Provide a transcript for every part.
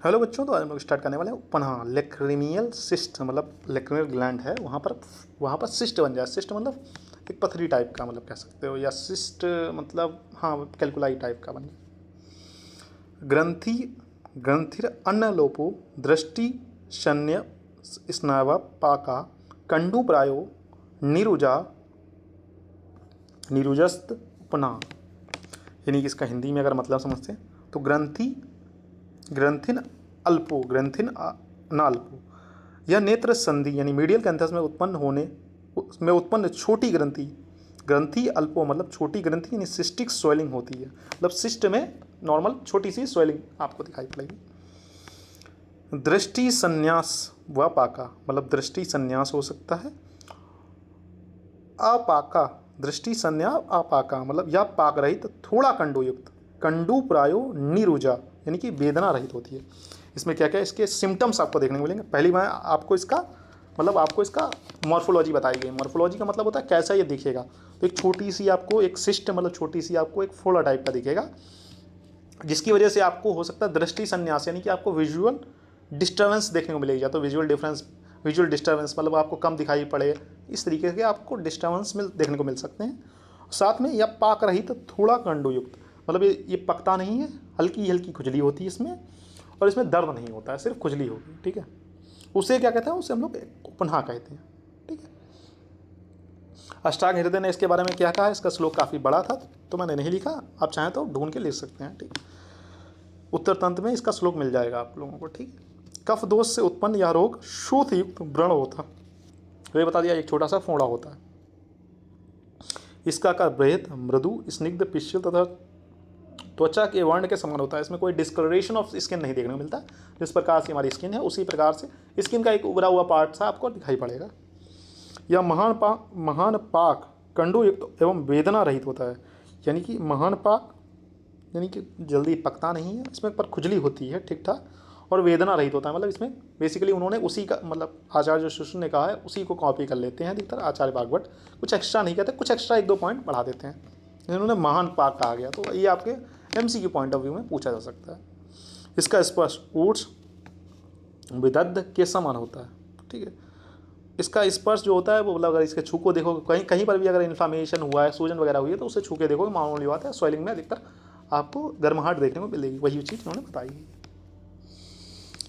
Hello बच्चों, तो आज हम लोग स्टार्ट करने वाले हैं उपनहा। लेक्रिमियल सिस्ट मतलब लेक्रिमियल ग्लैंड है, वहाँ पर सिस्ट बन जाए। सिस्ट मतलब एक पथरी टाइप का मतलब कह सकते हो, या सिस्ट मतलब हाँ कैलकुलाई टाइप का बन जाए। ग्रंथि ग्रंथिर अन्नलोपो दृष्टि शन्य स्नावा पाका कंडू प्रायो निरुजा निरुजस्त उपनहा। यानी कि इसका हिंदी में अगर मतलब समझते हैं तो ग्रंथिन अल्पो ग्रंथिन ना अल्पो, यह नेत्र संधि यानी मीडियल कैंथस में उत्पन्न छोटी ग्रंथि। ग्रंथि अल्पो मतलब छोटी ग्रंथि यानी सिस्टिक स्वेलिंग होती है, मतलब सिस्ट में नॉर्मल छोटी सी स्वेलिंग आपको दिखाई पड़ेगी। दृष्टि संन्यास व पाका मतलब दृष्टि संन्यास हो सकता है। अपाका दृष्टि संन्यास अपाका मतलब या पाक रहित थोड़ा कंडू युक्त। कंडू प्रायो निरुजा यानी कि वेदना रहित होती है। इसमें क्या क्या इसके सिम्टम्स आपको देखने को मिलेंगे। पहली बार आपको इसका मॉर्फोलॉजी बताई गई। मॉर्फोलॉजी का मतलब होता है कैसा ये दिखेगा। तो एक छोटी सी आपको एक सिस्ट मतलब छोटी सी आपको एक फोड़ा टाइप का दिखेगा, जिसकी वजह से आपको हो सकता है दृष्टि संन्यास यानी कि आपको विजुअल डिस्टर्बेंस देखने को मिलेगी। या तो विजुअल डिस्टर्बेंस मतलब आपको कम दिखाई पड़े, इस तरीके के आपको डिस्टर्बेंस देखने को मिल सकते हैं। साथ में यह पाक रहित थोड़ा कंडुयुक्त मतलब ये पकता नहीं है, हल्की हल्की खुजली होती है इसमें, और इसमें दर्द नहीं होता है, सिर्फ खुजली होगी। ठीक है, उसे क्या कहते हैं, उसे हम लोग उपनहा कहते हैं। ठीक है, अष्टांग हृदय ने इसके बारे में क्या कहा, इसका श्लोक काफ़ी बड़ा था तो मैंने नहीं लिखा, आप चाहें तो ढूंढ के लिख सकते हैं। ठीक है, उत्तर तंत्र में इसका श्लोक मिल जाएगा आप लोगों को। ठीक है, कफ दोष से उत्पन्न यह रोग शोथ युक्त व्रण होता है। ये बता दिया, एक छोटा सा फोड़ा होता है। इसका आकार बृहद मृदु स्निग्ध पिष्यल तथा त्वचा के वर्ण के समान होता है। इसमें कोई डिस्कलरेशन ऑफ स्किन नहीं देखने को मिलता। जिस प्रकार से हमारी स्किन है उसी प्रकार से स्किन का एक उभरा हुआ पार्ट सा आपको दिखाई पड़ेगा। यह महान पाक कंडू युक्त एवं वेदना रहित होता है। यानी कि महान पाक यानी कि जल्दी पकता नहीं है, इसमें पर खुजली होती है ठीक ठाक, और वेदना रहित होता है। मतलब इसमें बेसिकली उन्होंने उसी का मतलब आचार्य शिशु ने कहा है उसी को कॉपी कर लेते हैं अधिकतर आचार्य भागवत। कुछ एक्स्ट्रा नहीं कहते, कुछ एक्स्ट्रा एक दो पॉइंट बढ़ा देते हैं। इन्होंने महान पाक कहा गया, तो ये आपके एमसीक्यू पॉइंट ऑफ व्यू में पूछा जा सकता है। इसका स्पर्श ऊर्ज विदग्ध के समान होता है। ठीक है, इसका स्पर्श जो होता है वो मतलब अगर इसके छू को देखो, कहीं कहीं पर भी अगर इन्फ्लामेशन हुआ है, सूजन वगैरह हुई है, तो उसे छू के देखोगे मामूली बात है, स्वेलिंग में अधिकतर आपको गर्माहट देखने को मिलेगी। वही चीज़ उन्होंने बताई है।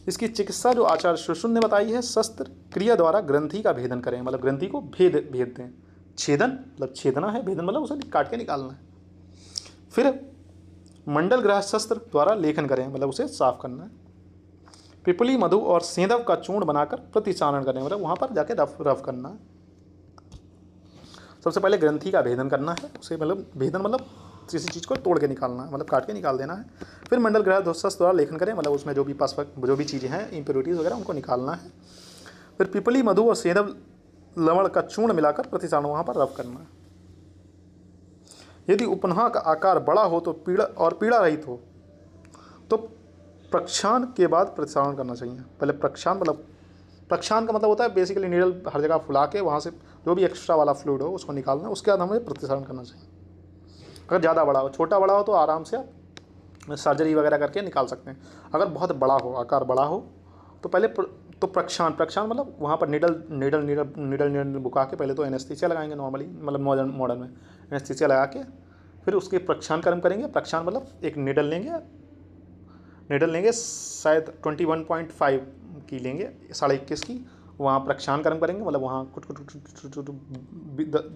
इसकी चिकित्सा जो आचार्य सुश्रुत ने बताई है, शस्त्र क्रिया द्वारा ग्रंथि का भेदन करें, मतलब ग्रंथि को भेद दें। छेदन मतलब छेदना है, भेदन मतलब उसे काट के निकालना है। फिर मंडल ग्रह शस्त्र द्वारा लेखन करें, मतलब उसे साफ करना है। पिपली मधु और सेंधव का चूर्ण बनाकर प्रतिचारण करें, मतलब वहाँ पर जाके रफ करना है। सबसे पहले ग्रंथि का भेदन करना है, उसे मतलब भेदन मतलब किसी चीज़ को तोड़ के निकालना है, मतलब काट के निकाल देना है। फिर मंडल ग्रह शस्त्र द्वारा लेखन करें, मतलब उसमें जो भी चीज़ें हैं इम्प्योरिटीज़ वगैरह उनको निकालना है। फिर पिपली मधु और सेंधव लवण का चूर्ण मिलाकर प्रतिचारण वहाँ पर रफ करना है। यदि उपनहा का आकार बड़ा हो तो पीड़ा रहित हो तो प्रक्षालन के बाद प्रतिचारण करना चाहिए। पहले प्रक्षालन का मतलब होता है बेसिकली नीडल हर जगह फुला के वहाँ से जो भी एक्स्ट्रा वाला फ्लूइड हो उसको निकालना है, उसके बाद हमें प्रतिचारण करना चाहिए। अगर ज़्यादा बड़ा हो, छोटा बड़ा हो तो आराम से आप सर्जरी वगैरह करके निकाल सकते हैं। अगर बहुत बड़ा हो, आकार बड़ा हो तो पहले तो प्रक्षालन मतलब वहाँ पर नीडल बुका के पहले तो एनेस्थीसिया लगाएंगे नॉर्मली, मतलब मॉडर्न में एनेस्थीसिया लगा के फिर उसके प्रक्षालन कर्म करेंगे। प्रक्षालन मतलब एक नीडल लेंगे शायद 21.5 की लेंगे, 21.5 की, वहाँ प्रक्षालन कर्म करेंगे, मतलब वहाँ कुछ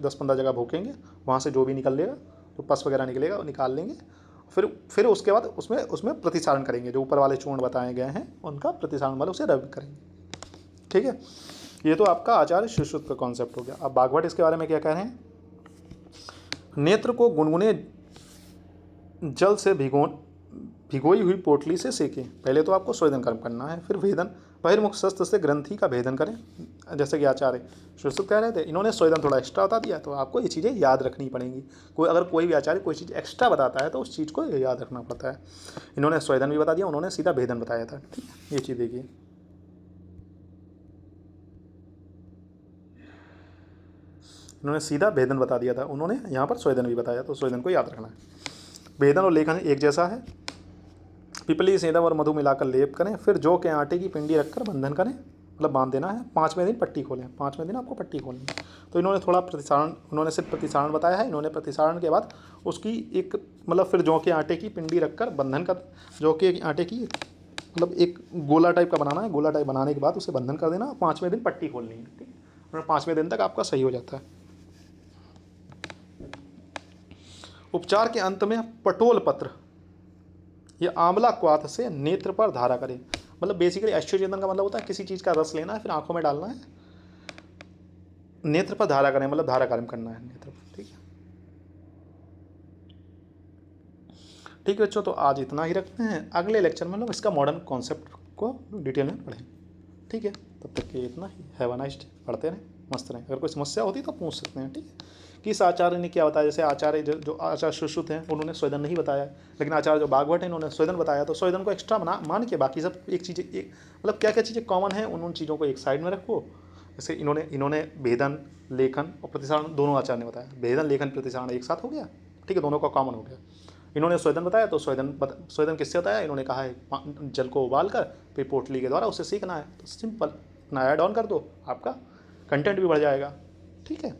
10-15 जगह भोंकेंगे, वहाँ से जो भी निकलेगा, जो पस वगैरह निकलेगा वो निकाल लेंगे। फिर उसके बाद उसमें प्रतिचारण करेंगे, जो ऊपर वाले चूर्ण बताए गए हैं उनका प्रतिचारण मतलब उसे रब करेंगे। ठीक है, ये तो आपका आचार्य सुश्रुत का कॉन्सेप्ट हो गया। अब भागवत इसके बारे में क्या कह रहे हैं। नेत्र को गुनगुने जल से भिगोई हुई पोटली से सेकें। पहले तो आपको स्वेदन कर्म करना है, फिर भेदन बहिर्मुख शस्त्र से ग्रंथि का भेदन करें, जैसे कि आचार्य सुश्रुत कह रहे थे। इन्होंने स्वेदन थोड़ा एक्स्ट्रा बता दिया, तो आपको ये चीज़ें याद रखनी पड़ेंगी। अगर कोई भी आचार्य कोई चीज़ एक्स्ट्रा बताता है तो उस चीज़ को याद रखना पड़ता है। इन्होंने स्वेदन भी बता दिया, उन्होंने सीधा भेदन बताया था। ठीक है, ये चीज़ देखिए, इन्होंने सीधा भेदन बता दिया था, उन्होंने यहाँ पर स्वेदन भी बताया, तो स्वेदन को याद रखना है। भेदन और लेखन एक जैसा है। पिपली सेंधा और मधु मिलाकर लेप करें, फिर जौ के आटे की पिंडी रखकर बंधन करें, मतलब बांध देना है। 5वें दिन पट्टी खोलें, 5वें दिन आपको पट्टी खोलनी है। तो इन्होंने थोड़ा प्रतिसारण, उन्होंने सिर्फ प्रतिसारण बताया है। इन्होंने प्रतिसारण के बाद उसकी एक मतलब फिर जौ के आटे की पिंडी रखकर बंधन कर, जौ के आटे की मतलब एक गोला टाइप का बनाना है। गोला टाइप बनाने के बाद उसे बंधन कर देना, 5वें दिन पट्टी खोलनी है। ठीक है, 5वें दिन तक आपका सही हो जाता है। उपचार के अंत में पटोल पत्र या आंवला क्वाथ से नेत्र पर धारा करें। मतलब बेसिकली अश्वचेतन का मतलब होता है किसी चीज़ का रस लेना है, फिर आंखों में डालना है, नेत्र पर धारा करें, मतलब धारा कार्य करना है नेत्र पर। ठीक है, ठीक है बच्चों, तो आज इतना ही रखते हैं। अगले लेक्चर में लोग इसका मॉडर्न कॉन्सेप्ट को डिटेल में पढ़ें। ठीक है, तब तक के इतना ही। Have a nice day. पढ़ते रहें, मस्त रहें। अगर कोई समस्या होती तो पूछ सकते हैं। ठीक है, किस आचार्य ने क्या बताया, जैसे आचार्य जो आचार्य सुश्रुत हैं उन्होंने स्वेदन नहीं बताया, लेकिन आचार्य जो बागवट हैं उन्होंने स्वेदन बताया। तो स्वेदन को एक्स्ट्रा मान के बाकी सब एक चीज़ें एक मतलब क्या क्या चीज़ें कॉमन है उन चीज़ों को एक साइड में रखो। जैसे इन्होंने भेदन, लेखन और प्रतिसारण दोनों आचार्य ने बताया। भेदन, लेखन, प्रतिसारण एक साथ हो गया। ठीक है, दोनों का कॉमन हो गया। इन्होंने स्वेदन बताया, तो स्वेदन किससे बताया, इन्होंने कहा है जल को उबाल कर फिर पोटली के द्वारा उसे सीखना है। तो सिंपल अपना ऐड ऑन कर दो, आपका कंटेंट भी बढ़ जाएगा। ठीक है,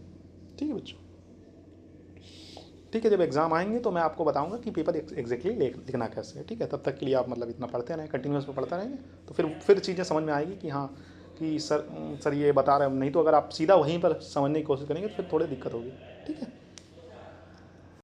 ठीक है बच्चों, ठीक है। जब एग्जाम आएंगे तो मैं आपको बताऊंगा कि पेपर एग्जैक्टली लिखना कैसे है। ठीक है, तब तक के लिए आप मतलब इतना पढ़ते रहें, कंटिन्यूस में पढ़ते रहेंगे तो फिर चीज़ें समझ में आएगी कि हाँ कि सर ये बता रहे हैं। नहीं तो अगर आप सीधा वहीं पर समझने की कोशिश करेंगे तो फिर थोड़ी दिक्कत होगी। ठीक है।